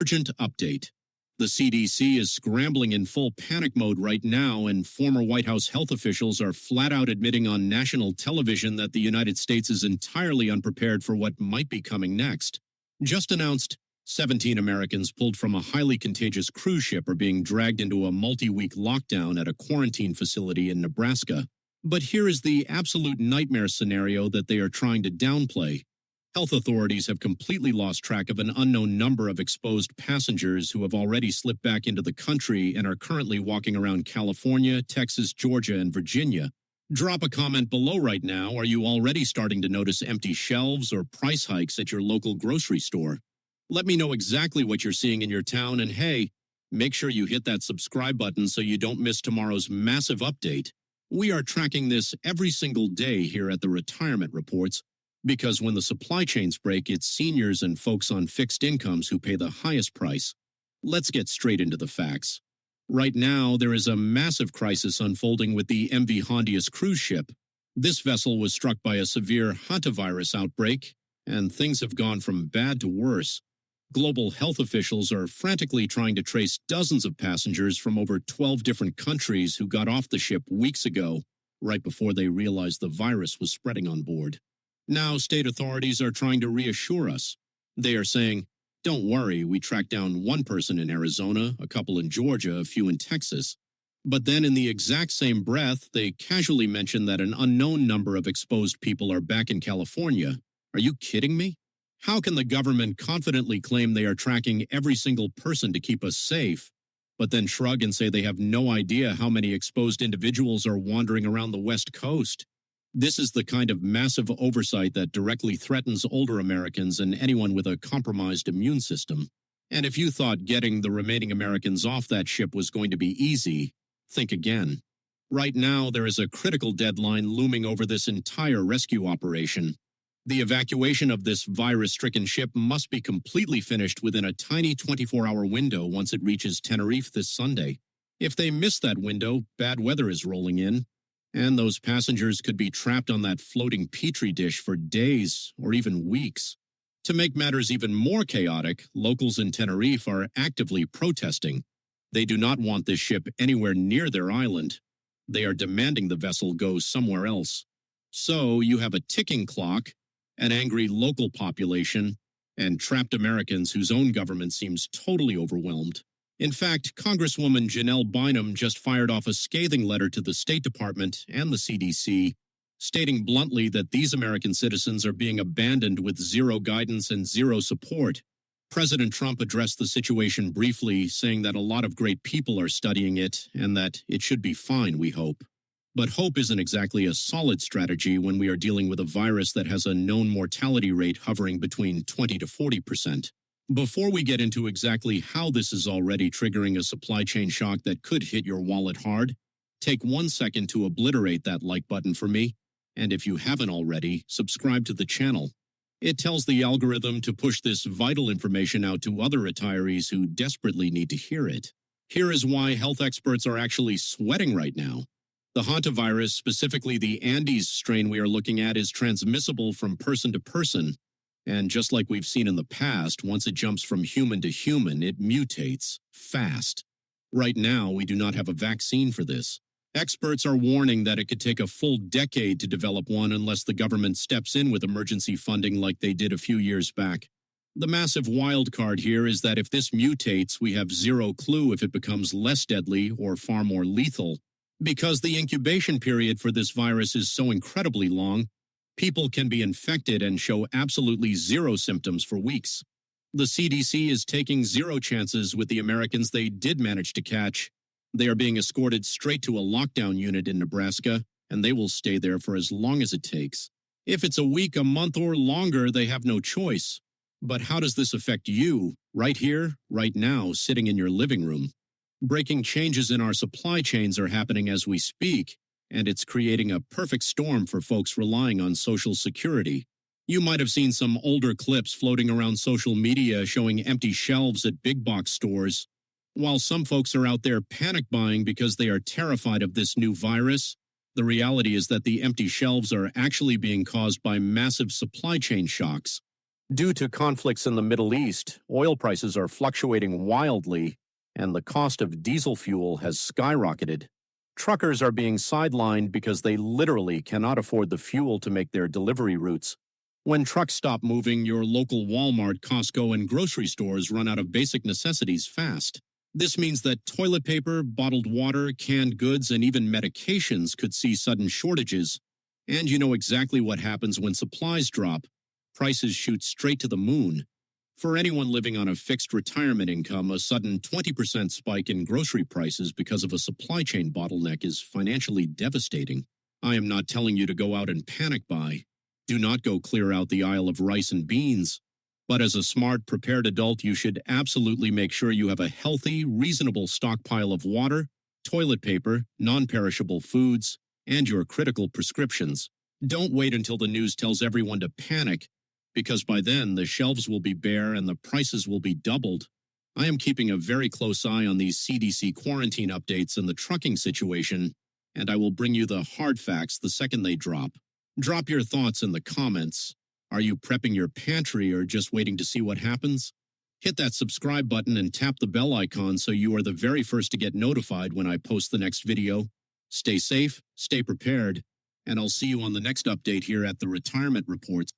Urgent update. The CDC is scrambling in full panic mode right now, and former White House health officials are flat out admitting on national television that the United States is entirely unprepared for what might be coming next. Just announced, 17 Americans pulled from a highly contagious cruise ship are being dragged into a multi-week lockdown at a quarantine facility in Nebraska. But here is the absolute nightmare scenario that they are trying to downplay. Health authorities have completely lost track of an unknown number of exposed passengers who have already slipped back into the country and are currently walking around California, Texas, Georgia, and Virginia. Drop a comment below right now. Are you already starting to notice empty shelves or price hikes at your local grocery store? Let me know exactly what you're seeing in your town, and hey, make sure you hit that subscribe button so you don't miss tomorrow's massive update. We are tracking this every single day here at the Retirement Reports, because when the supply chains break, it's seniors and folks on fixed incomes who pay the highest price. Let's get straight into the facts. Right now, there is a massive crisis unfolding with the MV Hondius cruise ship. This vessel was struck by a severe Hantavirus outbreak, and things have gone from bad to worse. Global health officials are frantically trying to trace dozens of passengers from over 12 different countries who got off the ship weeks ago, right before they realized the virus was spreading on board. Now, state authorities are trying to reassure us. They are saying, don't worry, we tracked down one person in Arizona, a couple in Georgia, a few in Texas. But then in the exact same breath, they casually mention that an unknown number of exposed people are back in California. Are you kidding me? How can the government confidently claim they are tracking every single person to keep us safe, but then shrug and say they have no idea how many exposed individuals are wandering around the West Coast? This is the kind of massive oversight that directly threatens older Americans and anyone with a compromised immune system. And if you thought getting the remaining Americans off that ship was going to be easy, think again. Right now, there is a critical deadline looming over this entire rescue operation. The evacuation of this virus-stricken ship must be completely finished within a tiny 24-hour window once it reaches Tenerife this Sunday. If they miss that window, bad weather is rolling in, and those passengers could be trapped on that floating petri dish for days or even weeks. To make matters even more chaotic, locals in Tenerife are actively protesting. They do not want this ship anywhere near their island. They are demanding the vessel go somewhere else. So you have a ticking clock, an angry local population, and trapped Americans whose own government seems totally overwhelmed. In fact, Congresswoman Janelle Bynum just fired off a scathing letter to the State Department and the CDC, stating bluntly that these American citizens are being abandoned with zero guidance and zero support. President Trump addressed the situation briefly, saying that a lot of great people are studying it and that it should be fine, we hope. But hope isn't exactly a solid strategy when we are dealing with a virus that has a known mortality rate hovering between 20 to 40%. Before we get into exactly how this is already triggering a supply chain shock that could hit your wallet hard, take 1 second to obliterate that like button for me, and if you haven't already, subscribe to the channel. It tells the algorithm to push this vital information out to other retirees who desperately need to hear it. Here is why health experts are actually sweating right now. The Hantavirus, specifically the Andes strain we are looking at, is transmissible from person to person. And just like we've seen in the past, once it jumps from human to human, it mutates fast. Right now, we do not have a vaccine for this. Experts are warning that it could take a full decade to develop one unless the government steps in with emergency funding like they did a few years back. The massive wild card here is that if this mutates, we have zero clue if it becomes less deadly or far more lethal. Because the incubation period for this virus is so incredibly long, people can be infected and show absolutely zero symptoms for weeks. The CDC is taking zero chances with the Americans they did manage to catch. They are being escorted straight to a lockdown unit in Nebraska, and they will stay there for as long as it takes. If it's a week, a month, or longer, they have no choice. But how does this affect you, right here, right now, sitting in your living room? Breaking changes in our supply chains are happening as we speak, and it's creating a perfect storm for folks relying on Social Security. You might have seen some older clips floating around social media showing empty shelves at big box stores. While some folks are out there panic buying because they are terrified of this new virus, the reality is that the empty shelves are actually being caused by massive supply chain shocks. Due to conflicts in the Middle East, oil prices are fluctuating wildly, and the cost of diesel fuel has skyrocketed. Truckers are being sidelined because they literally cannot afford the fuel to make their delivery routes. When trucks stop moving, your local Walmart, Costco, and grocery stores run out of basic necessities fast. This means that toilet paper, bottled water, canned goods, and even medications could see sudden shortages. And you know exactly what happens when supplies drop. Prices shoot straight to the moon. For anyone living on a fixed retirement income, a sudden 20% spike in grocery prices because of a supply chain bottleneck is financially devastating. I am not telling you to go out and panic buy. Do not go clear out the aisle of rice and beans. But as a smart, prepared adult, you should absolutely make sure you have a healthy, reasonable stockpile of water, toilet paper, non-perishable foods, and your critical prescriptions. Don't wait until the news tells everyone to panic, because by then the shelves will be bare and the prices will be doubled. I am keeping a very close eye on these CDC quarantine updates and the trucking situation, and I will bring you the hard facts the second they drop. Drop your thoughts in the comments. Are you prepping your pantry or just waiting to see what happens? Hit that subscribe button and tap the bell icon so you are the very first to get notified when I post the next video. Stay safe, stay prepared, and I'll see you on the next update here at the Retirement Reports.